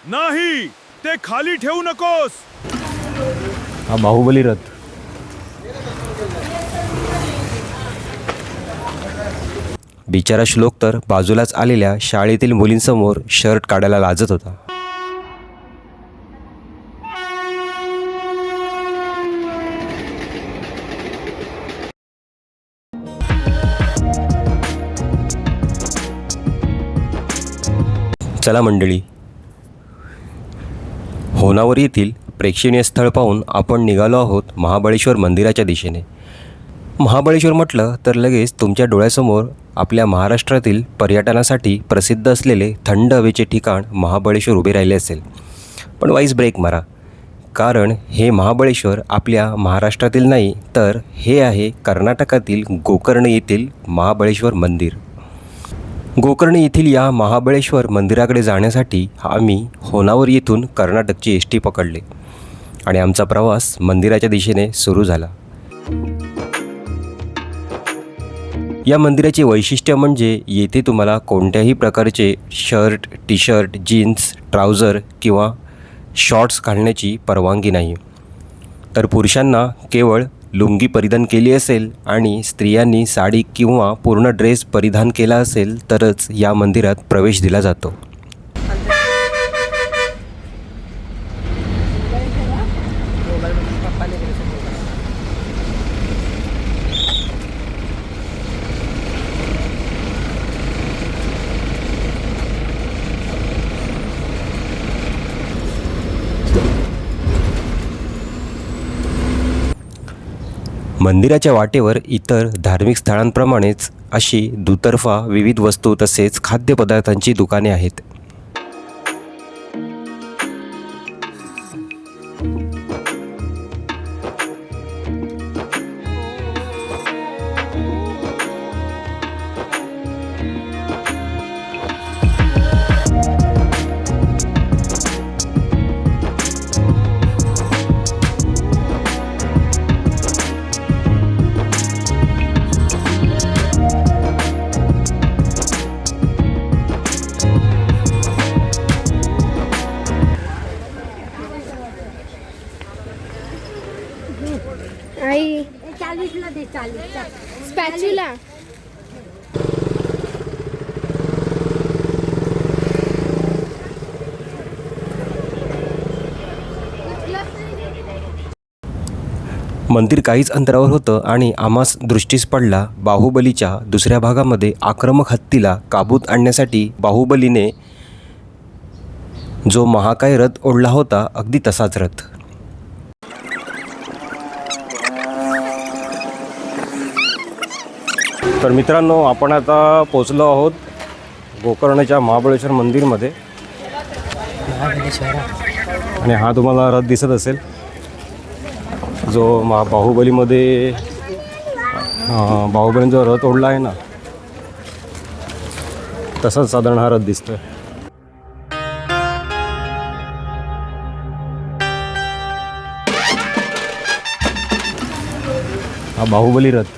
नाही, ते खाली ठेवू नकोस. हा बाहुबली रथ. बिचारा श्लोक तर बाजूलाच आलेल्या शाळेतील मुलींसमोर शर्ट काढायला लाजत होता. चला मंडळी, होनावर येथील प्रेक्षणीय स्थळ पाहून आपण निघालो आहोत महाबळेश्वर मंदिराच्या दिशेने. महाबळेश्वर म्हटलं तर लगेच तुमच्या डोळ्यासमोर आपल्या महाराष्ट्रातील पर्यटनासाठी प्रसिद्ध असलेले थंड हवेचे ठिकाण महाबळेश्वर उभे राहिले असेल. पण वाईस ब्रेक मारा, कारण हे महाबळेश्वर आपल्या महाराष्ट्रातील नाही, तर हे आहे कर्नाटकातील गोकर्ण येथील महाबळेश्वर मंदिर. गोकर्ण येथील या महाबळेश्वर मंदिराकडे जाण्यासाठी आम्ही होनावर येथून कर्नाटकची एस-टी पकडले आणि आमचा प्रवास मंदिराच्या दिशेने सुरू झाला. या मंदिराचे वैशिष्ट्य म्हणजे येथे तुम्हाला कोणत्याही प्रकारचे shirt, T shirt, jeans, trouser किंवा शॉर्ट्स घालण्याची परवानगी नाही. तर पुरुषांना केवळ लुंगी परिधान केली असेल आणि स्त्रियांनी साडी किंवा पूर्ण ड्रेस परिधान केला असेल तरच या मंदिरात प्रवेश दिला जातो. मंदिराच्या वाटेवर इतर धार्मिक स्थळांप्रमाणेच अशी दुतर्फा विविध वस्तू तसेच खाद्यपदार्थांची दुकाने आहेत. आई 40ला दे, 40चा स्पॅच्युला. मंदिर काहीच अंतरावर होतं आणि आम्हास दृष्टीस पडला बाहुबलीच्या दुसऱ्या भागामध्ये आक्रमक हत्तीला काबूत आणण्यासाठी बाहुबलीने जो महाकाय रथ ओढला होता, अगदी तसाच रथ. तर मित्रांनो, आपण आता पोचलो आहोत गोकर्णच्या महाबळेश्वर मंदिरमध्ये. आणि हा तुम्हाला रथ दिसत असेल जो बाहुबलीमध्ये बाहुबलीने जो रथ ओढला आहे ना, तसाच साधारण हा रथ दिसतोय. हा बाहुबली रथ.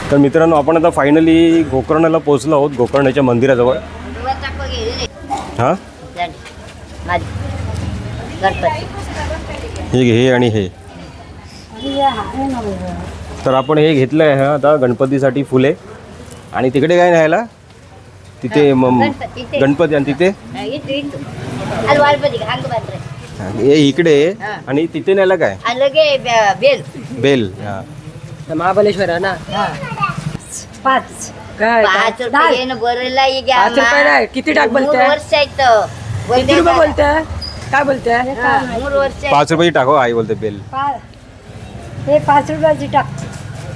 तर मित्रांनो, आपण आता फायनली गोकर्णला पोहोचलो आहोत, गोकर्णाच्या मंदिराजवळ. हां, हे आणि हे. तर आपण हे घेतलं आहे आता गणपतीसाठी फुले. आणि तिकडे काय न्यायला? तिथे गणपती. आणि तिथे हे इकडे. आणि तिथे न्यायला काय? बेल. हां, महाबळेश्वर आहे ना. 5 काय 5 रुपये बरला घ्या. 5 रुपये नाही, किती टाक बोलते? वर्ष आहेत. किती रुपये बोलते? काय बोलते? 3 वर्ष 5 रुपये टाको, आई बोलते बेल. हे 5 रुपयाची टाक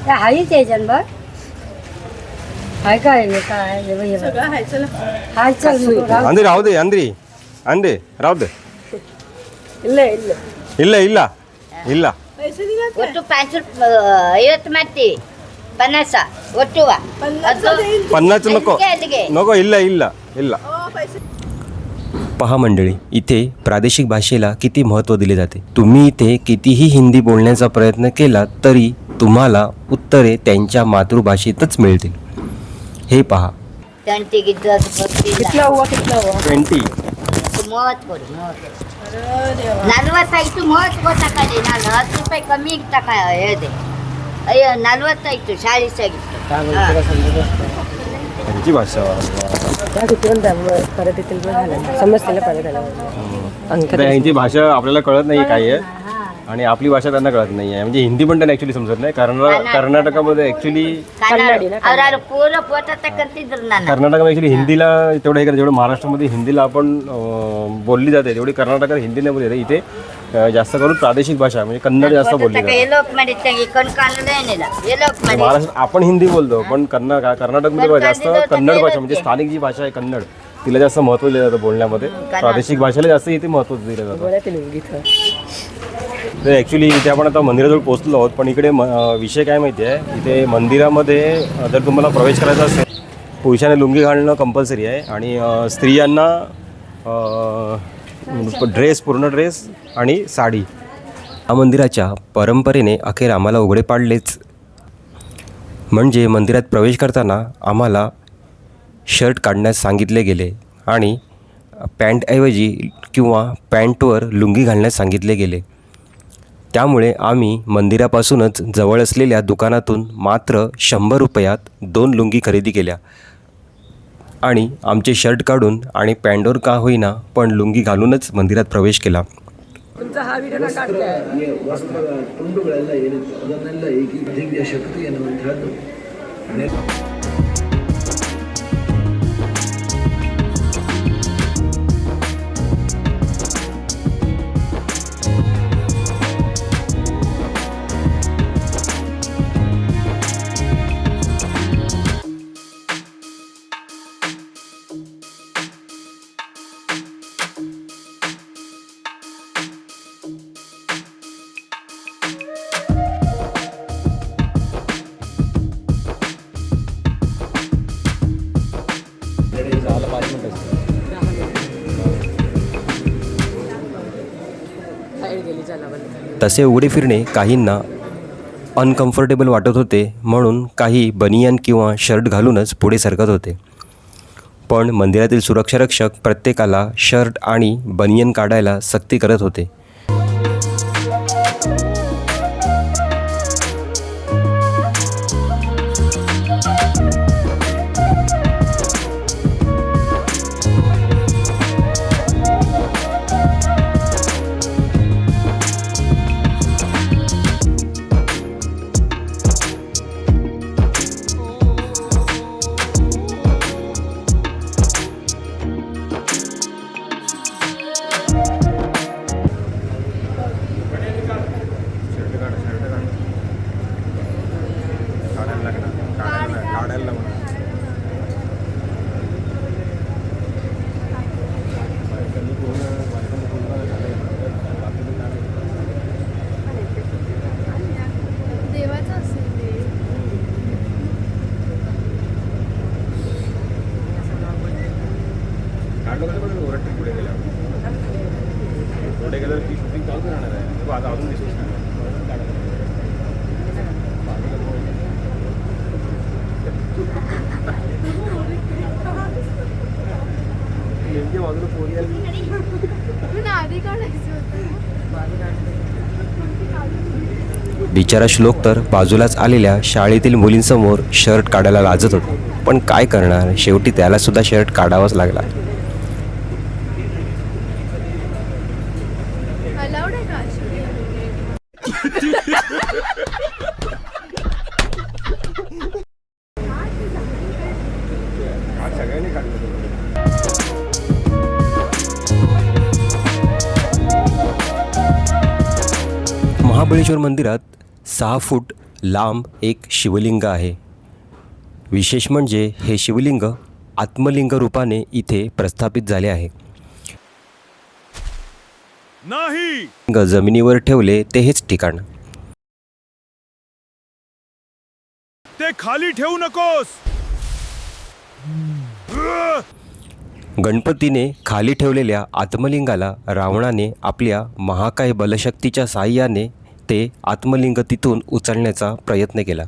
त्या हाई ते जनभर हाय काय हे काय हे बघ, हे बघ. हाय चल नको राहू. अंदरी राहू दे अंदे राहू दे ಇಲ್ಲ ಒಟ್ಟು 5 50 ಮಾಡ್ತಿ 50 ಒಟ್ಟುವ पन्नास नको ಅಲ್ಲಿಗೆ नको ಇಲ್ಲ पहा मंडळी, इथे प्रादेशिक भाषेला किती महत्त्व दिले जाते. तुम्ही इथे कितीही हिंदी बोलण्याचा प्रयत्न केला तरी तुम्हाला उत्तरे त्यांच्या मातृभाषेतच मिळतील. हे पहा. ತಂಟಿಗಿದ್ದು ಅದು ಗೊತ್ತಿಲ್ಲ कितला हुआ 20 ಮೂವತ್ತು ಕೊಡಿ 40 ಮೂವತ್ತು ಗೊತ್ತಾಗಲಿ ನಾನು 10 ರೂಪಾಯಿ ಕಮ್ಮಿ ತಕ ಹೇಳಿದೆ ಅಯ್ಯೋ 40 ಆಯ್ತು 40 ಆಗಿತ್ತು त्यांची भाषा त्या किती परत येतील पण झालं समजतील ना परत झालं अंक यांची भाषा आपल्याला कळत नाही काय आहे आणि आपली भाषा त्यांना कळत नाही आहे. म्हणजे हिंदी पण त्यांना ॲक्च्युली समजत नाही. कारण कर्नाटकामध्ये ॲक्च्युली ಅವ್ರು ಪೂರ ಫೋಟೋ ತಕ್ಕಂತಿದ್ರು ನಾನು कर्नाटकामध्ये ॲक्च्युली हिंदीला तेवढं हे करतात. जेवढं महाराष्ट्रामध्ये हिंदीला आपण बोलली जाते तेवढी कर्नाटकात हिंदी नाही बोलली जाते. इथे जास्त करून प्रादेशिक भाषा म्हणजे कन्नड जास्त बोलली जाते. ಎಲೋಕ್ ಮಾಡಿದ್ದಂಗೆ ಕಣ್ ಕಾಣಲೇ ಏನಿಲ್ಲ ಎಲೋಕ್ ಮಾಡಿ महाराष्ट्रात आपण हिंदी बोलतो पण कर्नाटकमध्ये बघा जास्त कन्नड भाषा म्हणजे स्थानिक जी भाषा आहे कन्नड तिला जास्त महत्त्व दिलं जातं बोलण्यामध्ये. प्रादेशिक भाषेला जास्त इथे महत्त्व दिलं जातं. तर ॲक्च्युली इथे आपण आता मंदिराजवळ पोहोचलो आहोत. पण इकडे विषय काय माहिती आहे, इथे मंदिरामध्ये जर तुम्हाला प्रवेश करायचा असेल पुरुषाने लुंगी घालणं कंपल्सरी आहे आणि स्त्रियांना पूर्ण ड्रेस आणि साडी. या मंदिराच्या परंपरेने अखेर आम्हाला उघडे पाडलेच. म्हणजे मंदिरात प्रवेश करताना आम्हाला शर्ट काढण्यास सांगितले गेले आणि पॅन्टऐवजी किंवा पॅन्टवर लुंगी घालण्यास सांगितले गेले. त्यामुळे आम्ही मंदिरापासूनच जवळ असलेल्या दुकानातून मात्र 100 रुपयात 2 लुंगी खरेदी केल्या आणि आमचे शर्ट काढून आणि पॅन्टवर का होईना पण लुंगी घालूनच मंदिरात प्रवेश केला. तुमचा हा व्हिडिओ काढलाय ಈ ವಸ್ತ್ರದ ತುಂಡುಗಳೆಲ್ಲ ಏನಿತ್ತು ಅದನ್ನೆಲ್ಲ ಈ ದಿವ್ಯ ಶಕ್ತಿ ಎನ್ನುವಂಥದ್ದು तसे उघडे फिरणे काहींना अनकम्फर्टेबल वाटत होते म्हणून काही बनियान किंवा शर्ट घालूनच पुढे सरकत होते. पण मंदिरातील सुरक्षारक्षक प्रत्येकाला शर्ट आणि बनियन काढायला सक्ती करत होते. देवाचं असेल ते. पुढे गेल्यावर ती शूटिंग चालू राहणार आहे. आता अजून दिसत आधी काढायचं होतं. बिचारा श्लोक तर बाजूलाच आलेल्या शाळेतील मुलींसमोर शर्ट काढायला लाजत होता. पण काय करणार, शेवटी त्यालासुद्धा शर्ट काढावाच लागला. अलाउड आहे का अशी? महाबळेश्वर मंदिरात 6 फूट लांब एक शिवलिंग आहे. विशेष म्हणजे हे शिवलिंग आत्मलिंग रूपाने इथे प्रस्थापित झाले आहे. नाही जमिनीवर ठेवले ते हेच ठिकाण. ते खाली ठेवू नकोस. गणपतीने खाली ठेवलेल्या आत्मलिंगाला रावणाने आपल्या महाकाय बलशक्तीच्या साहाय्याने ते आत्मलिंग तिथून उचलण्याचा प्रयत्न केला,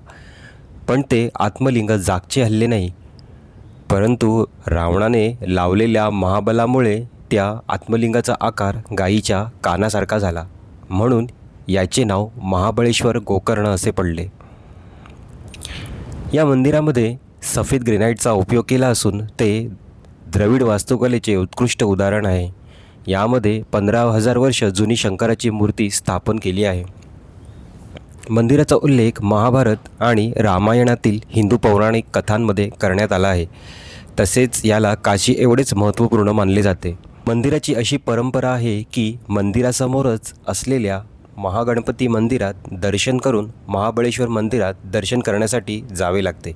पण ते आत्मलिंग जागचे हल्ले नाही. परंतु रावणाने लावलेल्या महाबलामुळे त्या आत्मलिंगाचा आकार गायीच्या कानासारखा झाला, म्हणून याचे नाव महाबळेश्वर गोकर्ण असे पडले. या मंदिरामध्ये सफेद ग्रेनाईटचा उपयोग केला असून ते द्रविड वास्तुकलेचे उत्कृष्ट उदाहरण आहे. यामध्ये 15,000 वर्ष जुनी शंकराची मूर्ती स्थापन केली आहे. मंदिराचा उल्लेख महाभारत आणि रामायणातील हिंदू पौराणिक कथांमध्ये करण्यात आला आहे. तसेच याला काशी एवढेच महत्त्वपूर्ण मानले जाते. मंदिराची अशी परंपरा आहे की मंदिरासमोरच असलेल्या महागणपती मंदिरात दर्शन करून महाबळेश्वर मंदिरात दर्शन करण्यासाठी जावे लागते.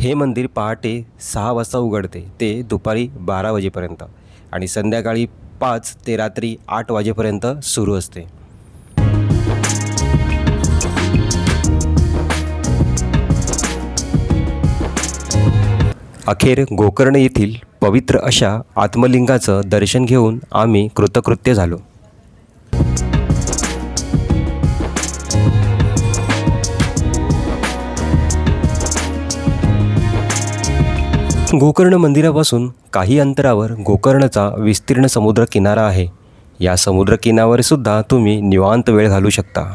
हे मंदिर पहाटे 6 वाजता उघडते ते दुपारी 12 वाजेपर्यंत आणि संध्याकाळी 5 ते रात्री 8 वाजेपर्यंत सुरू असते. अखेर गोकर्ण येथील पवित्र अशा आत्मलिंगाचं दर्शन घेऊन आम्ही कृतकृत्य झालो. गोकर्ण मंदिरापासून काही अंतरावर गोकर्णचा विस्तीर्ण समुद्र किनारा आहे. या समुद्र किनाऱ्यावर सुद्धा तुम्ही निवांत वेळ घालवू शकता.